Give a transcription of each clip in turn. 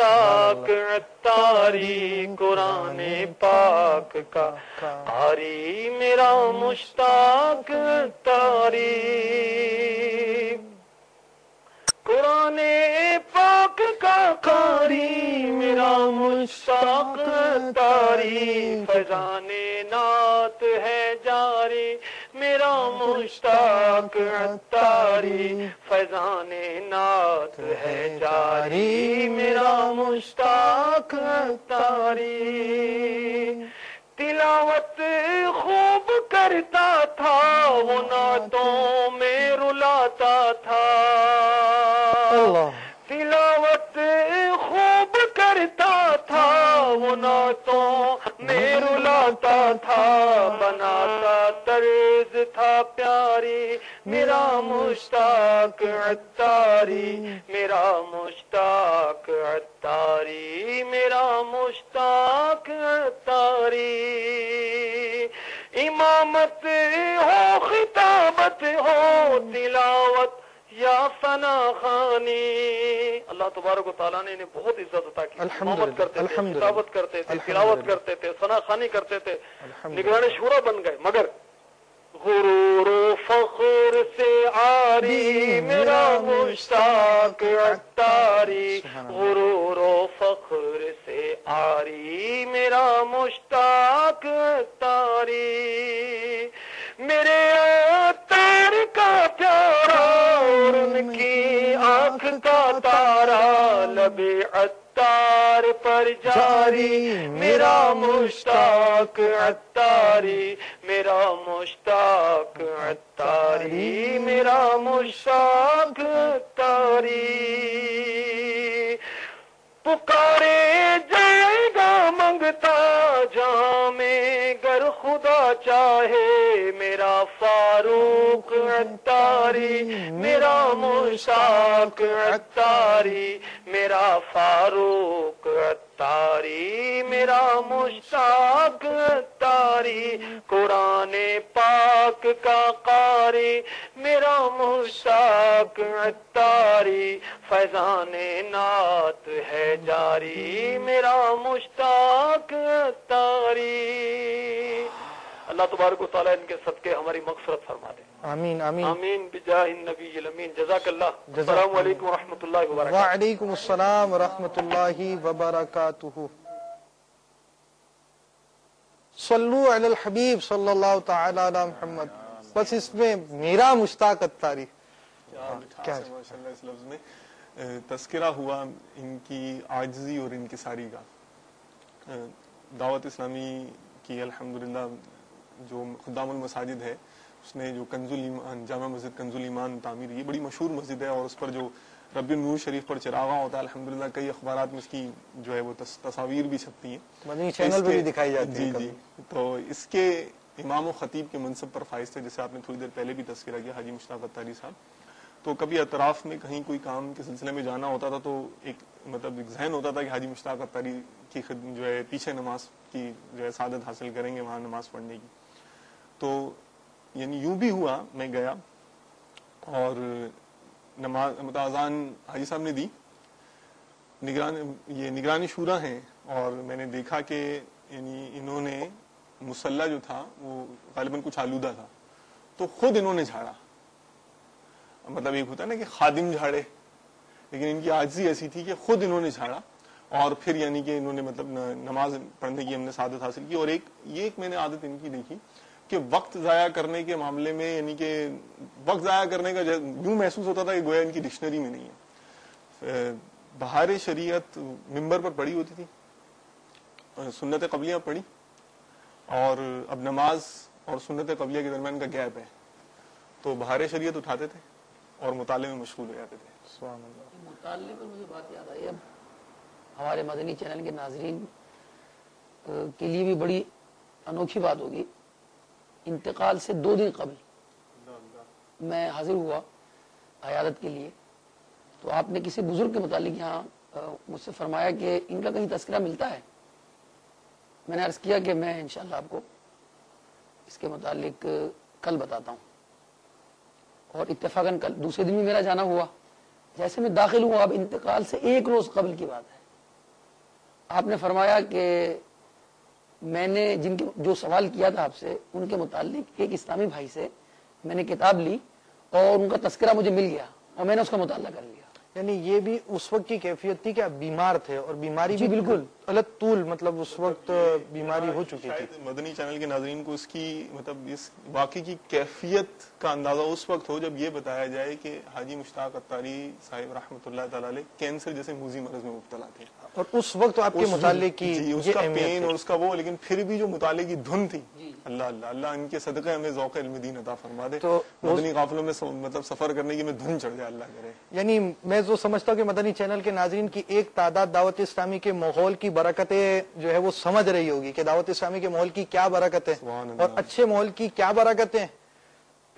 مشتاق عطاری قرآن پاک کا قاری میرا مشتاق عطاری قرآن پاک کا قاری میرا مشتاق عطاری فیضان نعت ہے جاری میرا مشتاق عطاری فیضان نعت ہے جاری میرا مشتاق عطاری تلاوت خوب کرتا تھا وہ نعتوں میں رلاتا تھا تلاوت خوب کرتا تھا وہ نعتوں میں رلاتا تھا بناتا طرز تھا پیاری میرا مشتاق عطاری میرا مشتاق عطاری میرا مشتاق عطاری امامت ہو خطابت ہو تلاوت یا ثنا خوانی اللہ تبارک و تعالیٰ نے انہیں بہت عزت عطا کی امامت کرتے تھے خطابت کرتے تھے تلاوت کرتے تھے ثنا خوانی کرتے تھے نگران شورا بن گئے مگر غرور و فخر سے عاری میرا مشتاق عطاری غرور و فخر سے عاری میرا مشتاق عطاری میرے عطار کا پیارا اور ان کی آنکھ کا تارا لب عطار پر جاری میرا مشتاق عطاری میرا مشتاق عطاری میرا مشتاق عطاری پکارے جائے گا منگتا جہاں میں گر خدا چاہے میرا فاروق عطاری میرا مشتاق عطاری میرا فاروق عطاری میرا مشتاق عطاری قرآن پاک کا قاری میرا مشتاق عطاری فیضان نعت ہے جاری میرا مشتاق عطاری اللہ تبارک و تعالیٰ ان کے صدقے ہماری مغفرت فرما دے آمین آمین آمین بجاہ النبی الامین جزاک اللہ السلام علیکم ورحمۃ اللہ وبرکاتہ وعلیکم السلام ورحمۃ اللہ وبرکاتہ صلو علی الحبیب صلی اللہ تعالی علی محمد بس اس میں میرا مشتاق عطاری کیا اس لفظ میں تذکرہ ہوا ان کی عاجزی اور انکساری کا دعوت اسلامی کی الحمدللہ جو خدام المساجد ہے اس نے جو کنز الایمان جامع مسجد کنز الایمان تعمیر یہ بڑی مشہور مسجد ہے اور اس پر جو رب النور شریف پر چراغاں ہوتا ہے الحمدللہ کئی اخبارات میں اس کی جو ہے وہ تصاویر بھی چھپتی ہیں مدنی چینل پہ بھی دکھائی جاتی ہیں جی تو اس کے امام و خطیب کے منصب پر فائز تھے جسے آپ نے تھوڑی دیر پہلے بھی تذکرہ کیا حاجی مشتاق عطاری صاحب تو کبھی اطراف میں کہیں کوئی کام کے سلسلے میں جانا ہوتا تھا تو ایک مطلب ایک ذہن ہوتا تھا کہ حاجی مشتاق عطاری کی جو ہے پیچھے نماز کی جو ہے سعادت حاصل کریں گے وہاں نماز پڑھنے کی تو یعنی یوں بھی ہوا میں گیا اور نماز اذان حاجی صاحب نے دی نگرانی شورا ہیں اور میں نے دیکھا کہ یعنی انہوں نے مصلی جو تھا وہ غالباً کچھ آلودہ تھا تو خود انہوں نے جھاڑا مطلب ایک ہوتا ہے نا کہ خادم جھاڑے لیکن ان کی عاجزی ایسی تھی کہ خود انہوں نے جھاڑا اور پھر یعنی کہ انہوں نے مطلب نماز پڑھنے کی ہم نے سعادت حاصل کی اور ایک میں نے عادت ان کی دیکھی کہ وقت ضائع کرنے کے معاملے میں یعنی کہ وقت ضائع کرنے کا یوں محسوس ہوتا تھا کہ گویا ان کی ڈکشنری میں نہیں ہے بہار شریعت ممبر پر پڑھی ہوتی تھی سنت قبلیہ پڑھی اور اب نماز اور سنت قبلیہ کے درمیان کا گیپ ہے تو بہار شریعت اٹھاتے تھے اور مطالعے میں مشغول ہو جاتے تھے سبحان اللہ مطالعے پر مجھے بات یاد آئی اب ہمارے مدنی چینل کے ناظرین کے لیے بھی بڑی انوکھی بات ہوگی انتقال سے 2 دن قبل میں حاضر ہوا عیادت کے لیے تو آپ نے کسی بزرگ کے متعلق یہاں مجھ سے فرمایا کہ ان کا کہیں تذکرہ ملتا ہے میں نے عرض کیا کہ میں انشاءاللہ آپ کو اس کے متعلق کل بتاتا ہوں اور اتفاقاً کل دوسرے دن بھی میرا جانا ہوا جیسے میں داخل ہوں اب انتقال سے 1 روز قبل کی بات ہے آپ نے فرمایا کہ میں نے جو سوال کیا تھا آپ سے ان کے متعلق ایک اسلامی بھائی سے میں نے کتاب لی اور ان کا تذکرہ مجھے مل گیا اور میں نے اس کا مطالعہ کر لیا. یعنی یہ بھی اس وقت کی کیفیت تھی کہ آپ بیمار تھے اور بیماری جی بھی بالکل الگ طول مطلب اس وقت بیماری ہو چکی تھی. شاید مدنی چینل کے ناظرین کو اس کی مطلب اس واقعے کی کیفیت کا اندازہ اس وقت ہو جب یہ بتایا جائے کہ حاجی مشتاق اتاری صاحب رحمۃ اللہ تعالی علیہ کینسر جیسے موذی مرض میں مبتلا تھے اور اس وقت آپ کے مطالعے کی اس یہ کا اہمیت پین ہے. اور اس کا وہ، لیکن پھر بھی جو مطالعے کی دھن تھی، اللہ اللہ اللہ ان کے صدقے ہمیں ذوق علم دین عطا فرما دے. تو مدنی قافلوں میں مطلب سفر کرنے کی میں دھن چڑھ جائے، اللہ کرے. یعنی میں جو سمجھتا ہوں کہ مدنی چینل کے ناظرین کی ایک تعداد دعوت اسلامی کے ماحول کی برکتیں جو ہے وہ سمجھ رہی ہوگی کہ دعوت اسلامی کے ماحول کی کیا برکت ہے اور اچھے ماحول کی کیا برکتیں.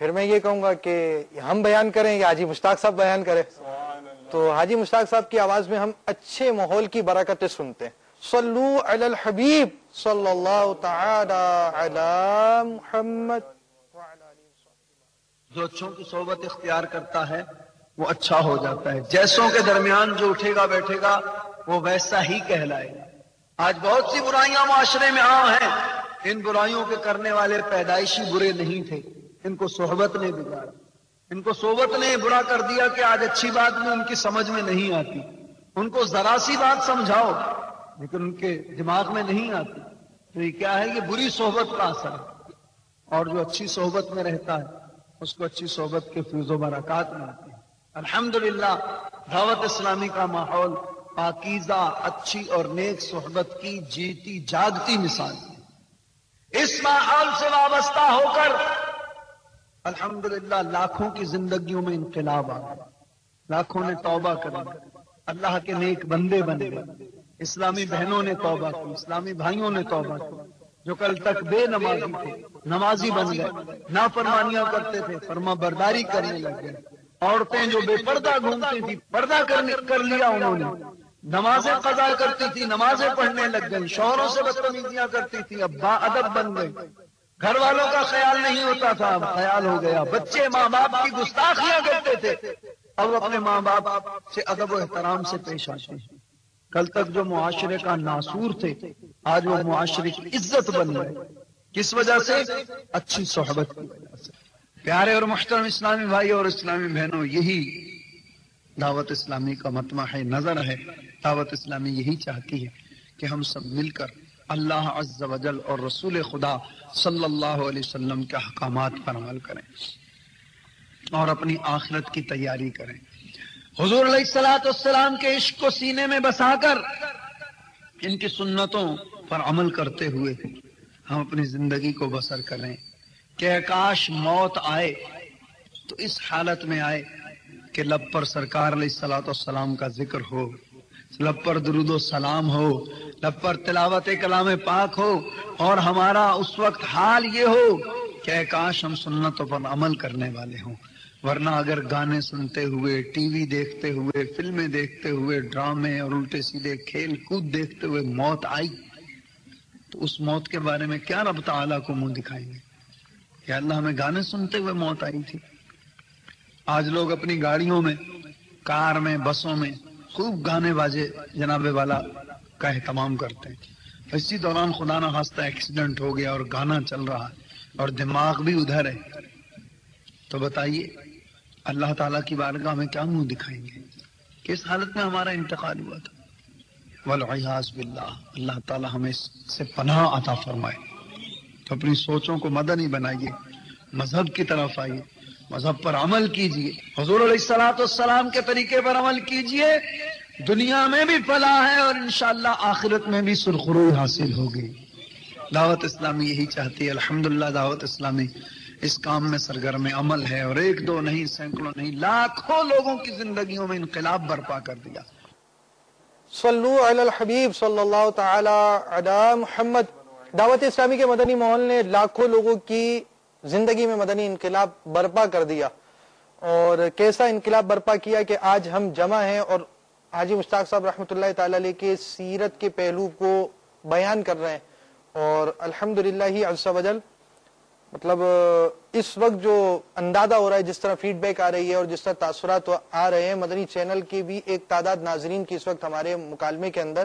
پھر میں یہ کہوں گا کہ ہم بیان کریں یا حاجی مشتاق صاحب بیان کریں. تو حاجی مشتاق صاحب کی آواز میں ہم اچھے ماحول کی برکتیں سنتے ہیں. صلو علی الحبیب صلی اللہ تعالی علی محمد. جو اچھوں کی صحبت اختیار کرتا ہے وہ اچھا ہو جاتا ہے. جیسوں کے درمیان جو اٹھے گا بیٹھے گا وہ ویسا ہی کہلائے گا. آج بہت سی برائیاں معاشرے میں عام ہیں. ان برائیوں کے کرنے والے پیدائشی برے نہیں تھے، ان کو صحبت نے بگاڑا. ان کو صحبت نے برا کر دیا کہ آج اچھی بات میں ان کی سمجھ میں نہیں آتی. ان کو ذرا سی بات سمجھاؤ لیکن ان کے دماغ میں نہیں آتی. تو یہ کیا ہے؟ یہ بری صحبت کا اثر ہے. اور جو اچھی صحبت میں رہتا ہے اس کو اچھی صحبت کے فیض و برکات ملتی ہیں. الحمدللہ دعوت اسلامی کا ماحول پاکیزہ، اچھی اور نیک صحبت کی جیتی جاگتی مثال ہے. اس ماحول سے وابستہ ہو کر الحمدللہ لاکھوں کی زندگیوں میں انقلاب آ گیا. لاکھوں نے توبہ کر لی، اللہ کے نیک بندے بن گئے. اسلامی بہنوں نے توبہ کی، اسلامی بھائیوں نے توبہ کی. جو کل تک بے نمازی تھے نمازی بن گئے، نافرمانیاں کرتے تھے فرما برداری کرنے لگ گئے. عورتیں جو بے پردہ گھومتی تھی پردہ کر لیا انہوں نے. نمازیں قضا کرتی تھی نمازیں پڑھنے لگ گئی. شوہروں سے بدتمیزیاں کرتی تھی اب با ادب بن گئی. گھر والوں کا خیال نہیں ہوتا تھا اب خیال ہو گیا. بچے ماں باپ کی گستاخیاں کرتے تھے اب اپنے ماں باپ سے ادب و احترام سے پیش آتے ہیں. کل تک جو معاشرے کا ناسور تھے آج وہ معاشرے کی عزت بن گئے. کس وجہ سے؟ اچھی صحبت کی وجہ سے. پیارے اور محترم اسلامی بھائی اور اسلامی بہنوں، یہی دعوت اسلامی کا مطمع ہے، نظر ہے. دعوت اسلامی یہی چاہتی ہے کہ ہم سب مل کر اللہ عز و جل اور رسول خدا صلی اللہ علیہ وسلم کے احکامات پر عمل کریں اور اپنی آخرت کی تیاری کریں. حضور علیہ الصلوۃ والسلام کے عشق کو سینے میں بسا کر ان کی سنتوں پر عمل کرتے ہوئے ہم اپنی زندگی کو بسر کریں. کہ کاش موت آئے تو اس حالت میں آئے کہ لب پر سرکار علیہ الصلوۃ والسلام کا ذکر ہو، لب پر درود و سلام ہو، لب پر تلاوت کلام پاک ہو، اور ہمارا اس وقت حال یہ ہو کہ کاش ہم سنتوں پر عمل کرنے والے ہوں. ورنہ اگر گانے سنتے ہوئے، ٹی وی دیکھتے ہوئے، فلمیں دیکھتے ہوئے، ڈرامے اور الٹے سیدھے کھیل کود دیکھتے ہوئے موت آئی تو اس موت کے بارے میں کیا رب تعالیٰ کو منہ دکھائیں گے کہ اللہ ہمیں گانے سنتے ہوئے موت آئی تھی. آج لوگ اپنی گاڑیوں میں، کار میں، بسوں میں خوب گانے باجے جناب والا کا اہتمام کرتے ہیں. اسی دوران خدا نہ خواستہ ایکسیڈنٹ ہو گیا اور گانا چل رہا ہے اور دماغ بھی ادھر ہے تو بتائیے اللہ تعالیٰ کی بارگاہ میں کیا منہ دکھائیں گے؟ کس حالت میں ہمارا انتقال ہوا تھا؟ والعیاذ باللہ. اللہ تعالیٰ ہمیں اس سے پناہ عطا فرمائے. تو اپنی سوچوں کو مدنی بنائیے، مذہب کی طرف آئیے، مذہب پر عمل کیجئے، حضور علیہ الصلوۃ والسلام کے طریقے پر عمل کیجئے. دنیا میں بھی فلاح ہے اور انشاءاللہ آخرت میں بھی سرخروئی حاصل ہوگی. دعوت اسلامی یہی چاہتی ہے. الحمدللہ دعوت اسلامی اس کام میں سرگرم عمل ہے اور ایک دو نہیں، سینکڑوں نہیں، لاکھوں لوگوں کی زندگیوں میں انقلاب برپا کر دیا. صلو علی الحبیب صلی اللہ تعالی علی محمد. دعوت اسلامی کے مدنی ماحول نے لاکھوں لوگوں کی زندگی میں مدنی انقلاب برپا کر دیا. اور کیسا انقلاب برپا کیا کہ آج ہم جمع ہیں اور حاجی مشتاق صاحب رحمۃ اللہ تعالی علیہ کے سیرت کے پہلو کو بیان کر رہے ہیں. اور الحمدللہ ہی عز و جل مطلب اس وقت جو اندازہ ہو رہا ہے، جس طرح فیڈ بیک آ رہی ہے اور جس طرح تاثرات آ رہے ہیں، مدنی چینل کی بھی ایک تعداد ناظرین کی اس وقت ہمارے مکالمے کے اندر